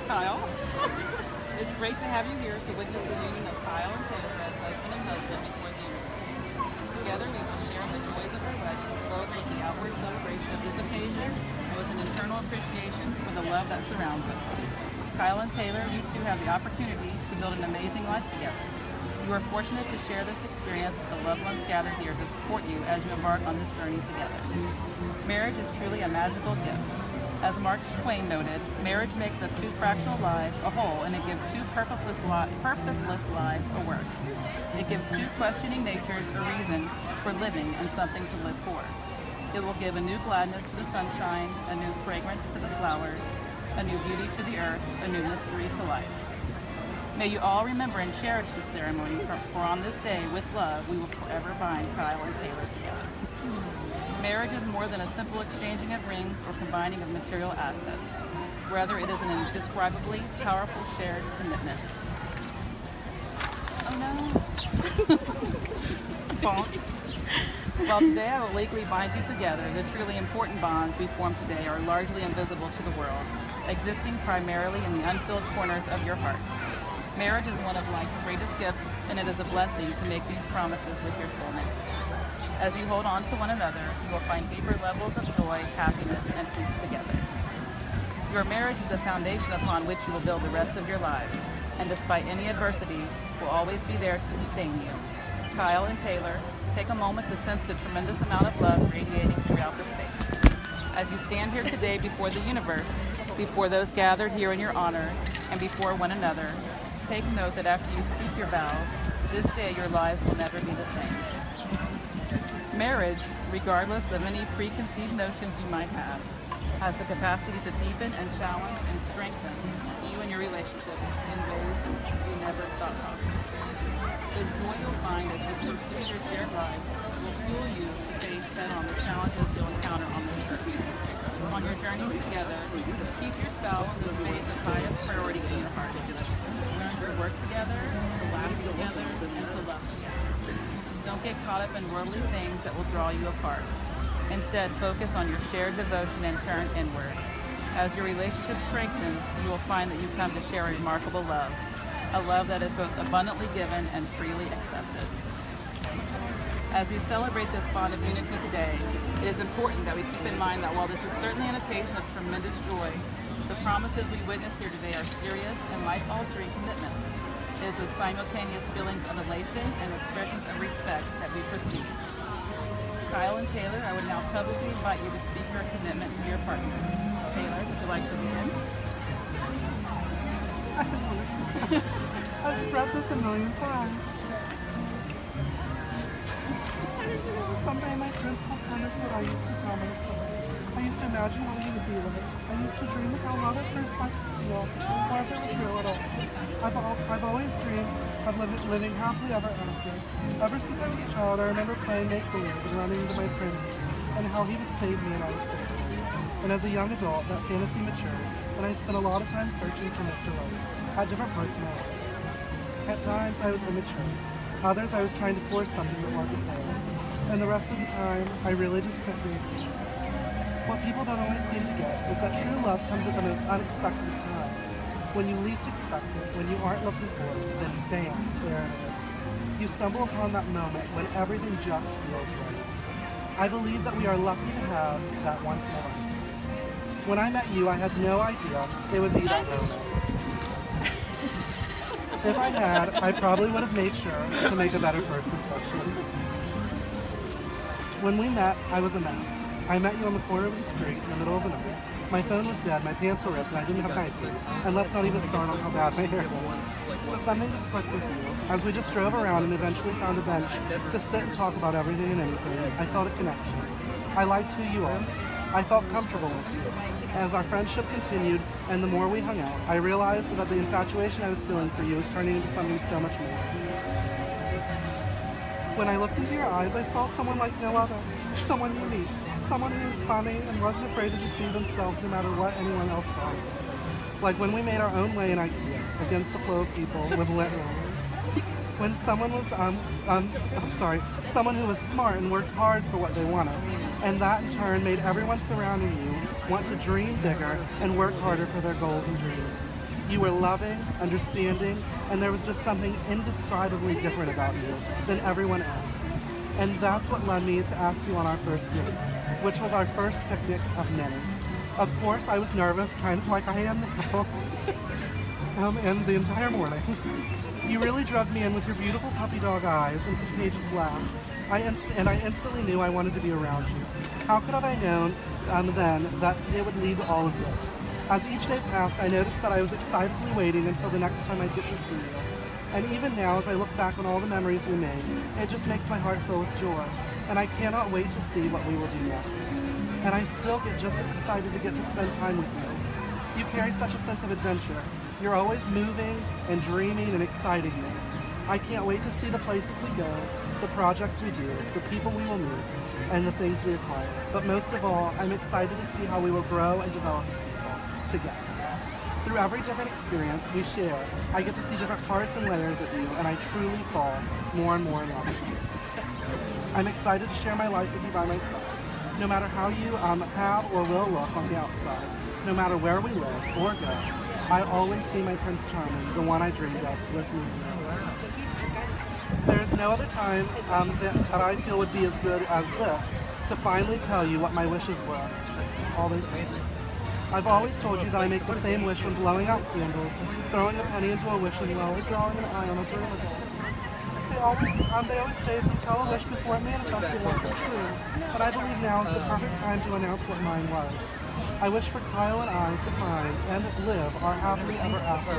Kyle. It's great to have you here to witness the union of Kyle and Taylor as husband and husband before the universe. Together we will share in the joys of our wedding, both with the outward celebration of this occasion and with an internal appreciation for the love that surrounds us. Kyle and Taylor, you two have the opportunity to build an amazing life together. You are fortunate to share this experience with the loved ones gathered here to support you as you embark on this journey together. Marriage is truly a magical gift. As Mark Twain noted, marriage makes of two fractional lives a whole, and it gives two purposeless lives a work. It gives two questioning natures a reason for living and something to live for. It will give a new gladness to the sunshine, a new fragrance to the flowers, a new beauty to the earth, a new mystery to life. May you all remember and cherish this ceremony, for on this day, with love, we will forever bind Kyle and Taylor together. Marriage is more than a simple exchanging of rings or combining of material assets. Rather, it is an indescribably powerful shared commitment. Oh no. Bonk. While today I will legally bind you together, the truly important bonds we form today are largely invisible to the world, existing primarily in the unfilled corners of your heart. Marriage is one of life's greatest gifts, and it is a blessing to make these promises with your soulmate. As you hold on to one another, you will find deeper levels of joy, happiness, and peace together. Your marriage is the foundation upon which you will build the rest of your lives, and despite any adversity, will always be there to sustain you. Kyle and Taylor, take a moment to sense the tremendous amount of love radiating throughout the space. As you stand here today before the universe, before those gathered here in your honor, and before one another, take note that after you speak your vows, this day your lives will never be the same. Marriage, regardless of any preconceived notions you might have, has the capacity to deepen and challenge and strengthen you and your relationship in ways you never thought possible. The joy you'll find as you pursue your shared lives will fuel you to face head-on the challenges you'll encounter on this earth. On your journeys together, keep your spouse in the space of highest priority in your heart. Learn to work together, to laugh together, and to love together. Don't get caught up in worldly things that will draw you apart. Instead, focus on your shared devotion and turn inward. As your relationship strengthens, you will find that you come to share a remarkable love, a love that is both abundantly given and freely accepted. As we celebrate this bond of unity today, it is important that we keep in mind that while this is certainly an occasion of tremendous joy, the promises we witness here today are serious and life-altering commitments. It is with simultaneous feelings of elation and expressions of respect that we proceed. Kyle and Taylor, I would now publicly invite you to speak your commitment to your partner. Taylor, would you like to begin? I've spread this a million times. Someday my prince will come is what I used to tell myself. I used to imagine what he would be like. I used to dream of how love at first sight could feel, or if it was real at all. I've always dreamed of living happily ever after. Ever since I was a child, I remember playing make-believe and running into my prince, and how he would save me and I would save him. And as a young adult, that fantasy matured, and I spent a lot of time searching for Mr. Right at different parts of my life. At times, I was immature. Others, I was trying to force something that wasn't there. And the rest of the time, I really just kept dreaming. What people don't always seem to get is that true love comes at the most unexpected times. When you least expect it, when you aren't looking for it, then bam, there it is. You stumble upon that moment when everything just feels right. I believe that we are lucky to have that once in a lifetime. When I met you, I had no idea it would be that moment. If I had, I probably would have made sure to make a better first impression. When we met, I was a mess. I met you on the corner of the street in the middle of the night. My phone was dead, my pants were ripped, and I didn't have nights. And let's not even start on how bad my hair was. But something just clicked with you. As we just drove around and eventually found a bench to sit and talk about everything and anything, I felt a connection. I liked who you are. I felt comfortable with you. As our friendship continued and the more we hung out, I realized that the infatuation I was feeling for you was turning into something so much more. When I looked into your eyes, I saw someone like no other, someone unique, someone who was funny and wasn't afraid to just be themselves no matter what anyone else thought. Like when we made our own way in IKEA, against the flow of people with lit rollers. When someone was, someone who was smart and worked hard for what they wanted, and that in turn made everyone surrounding you want to dream bigger, and work harder for their goals and dreams. You were loving, understanding, and there was just something indescribably different about you than everyone else. And that's what led me to ask you on our first date, which was our first picnic of many. Of course, I was nervous, kind of like I am now, and the entire morning. You really drugged me in with your beautiful puppy dog eyes and contagious laugh. I instantly knew I wanted to be around you. How could have I known then that it would lead to all of this? As each day passed, I noticed that I was excitedly waiting until the next time I'd get to see you. And even now, as I look back on all the memories we made, it just makes my heart fill with joy. And I cannot wait to see what we will do next. And I still get just as excited to get to spend time with you. You carry such a sense of adventure. You're always moving and dreaming and exciting me. I can't wait to see the places we go, the projects we do, the people we will meet, and the things we acquire. But most of all, I'm excited to see how we will grow and develop as people together. Through every different experience we share, I get to see different parts and layers of you, and I truly fall more and more in love with you. I'm excited to share my life with you by my side, no matter how you have or will look on the outside, no matter where we live or go. I always see my Prince Charming, the one I dreamed of, to listen to you. There is no other time that I feel would be as good as this, to finally tell you what my wishes were. All those wishes. I've always told you that I make the same wish when blowing out candles, throwing a penny into a wishing well, or drawing an eye on a dream again. They always say if you tell a wish before it manifests, it won't come true. But I believe now is the perfect time to announce what mine was. I wish for Kyle and I to find and live our happily ever after.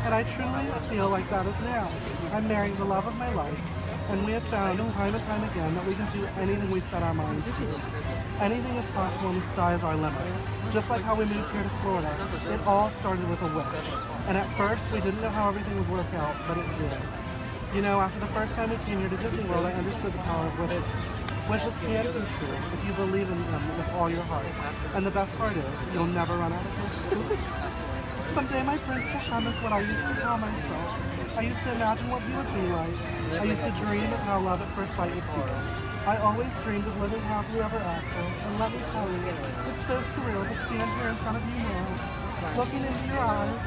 And I truly feel like that is now. I'm marrying the love of my life, and we have found time and time again that we can do anything we set our minds to. Anything is possible and the sky is our limit. Just like how we moved here to Florida, it all started with a wish. And at first, we didn't know how everything would work out, but it did. You know, after the first time we came here to Disney World, I understood the power of wishes. Wishes can come true if you believe in them with all your heart. And the best part is, you'll never run out of wishes. Someday my prince will come is what I used to tell myself. I used to imagine what he would be like. I used to dream of how love at first sight would feel. I always dreamed of living happily ever after. And let me tell you, it's so surreal to stand here in front of you now, looking into your eyes,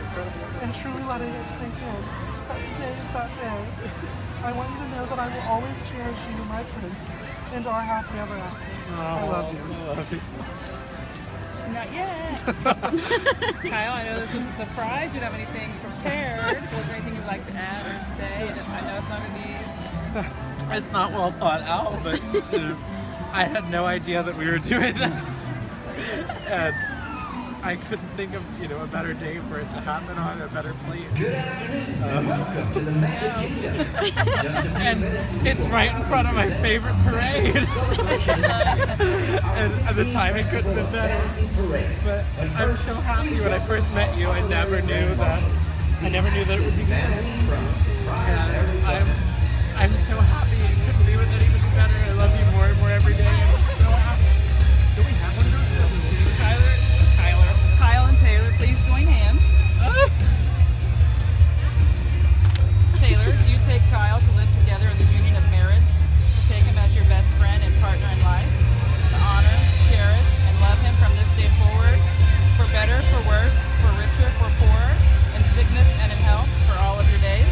and truly letting it sink in that today is that day. I want you to know that I will always cherish you, my prince, and our happily ever after. I love you. I love you. Not yet. Kyle, I know this is a surprise. You don't have anything prepared. Was there anything you'd like to add or say? I know it's not going to be... It's not well thought out, but I had no idea that we were doing this. And I couldn't think of, a better day for it to happen on, a better place. Good afternoon and welcome to the Magic Kingdom. And it's right in front of my favorite parade. And at the time it couldn't have been better. But I'm so happy. When I first met you, I never knew that it would be good. And I'm so happy. I couldn't leave it any better. I love you more and more every day. I'm so happy. Do we have one of those? Kyle and Taylor, please join hands. Taylor, do you take Kyle to live together in the union of marriage, to take him as your best friend and partner in life, to honor, cherish, and love him from this day forward, for better, for worse, for richer, for poorer, in sickness and in health, for all of your days?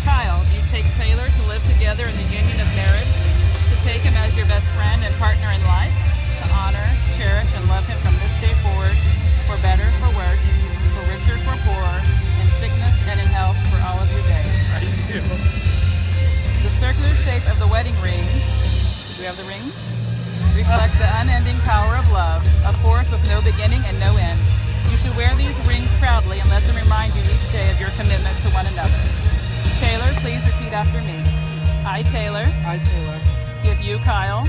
Kyle, do you take Taylor to live together in the union of marriage, to take him as your best friend and partner in life, to honor, cherish, and love him from this day forward, for better, for worse, for richer, for poorer, in sickness and in health, for all of your days? I do. The circular shape of the wedding rings, do we have the rings? Reflect the unending power of love, a force with no beginning and no end. You should wear these rings proudly and let them remind you each day of your commitment to one another. Taylor, please repeat after me. I, Taylor, give you, Kyle,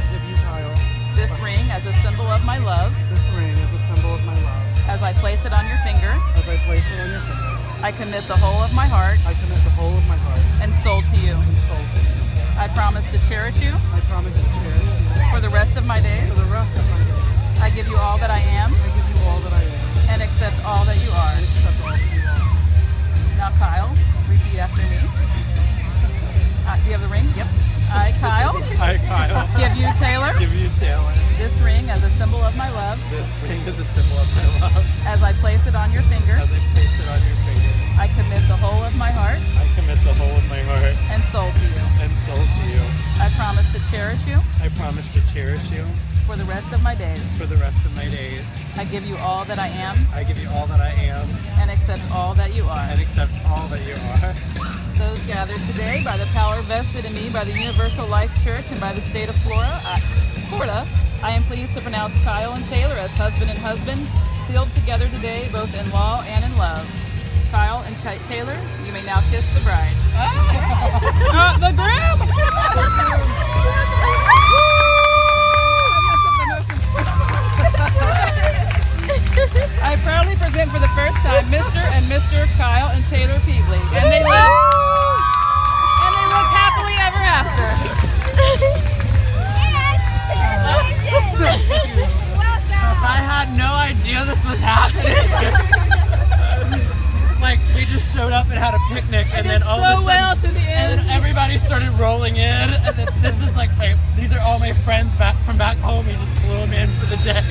this ring as a symbol of my love. As I place it on your finger. I commit the whole of my heart. And soul to you. I promise to cherish you. For the rest of my days. I give you all that I am. And accept all that you are. Now, Kyle, repeat after me. Do you have the ring? Yep. I, Kyle, I, Kyle, give you, Taylor, give you, Taylor, this ring as a symbol of my love, this ring is a symbol of my love. as I place it on your finger. As I place it on your finger, I commit the whole of my heart I commit the whole of my heart and soul to you. and soul to you. I promise to cherish you I promise to cherish you for the rest of my days. for the rest of my days. I give you all that I am I give you all that I am and accept all that you are. and accept all that you are. Those gathered today by the power vested in me by the Universal Life Church and by the state of Florida, I am pleased to pronounce Kyle and Taylor as husband and husband, sealed together today both in law and in love. Kyle and Taylor, you may now kiss the bride. The groom! I proudly present for the first time Mr. and Mr. Kyle and Taylor Peavley. And they live happily ever after. I had no idea this was happening. Like, we just showed up and had a picnic, and then all of a so sudden, well to the end. and then everybody started rolling in, and then this is like, these are all my friends back from back home. We just flew them in for the day.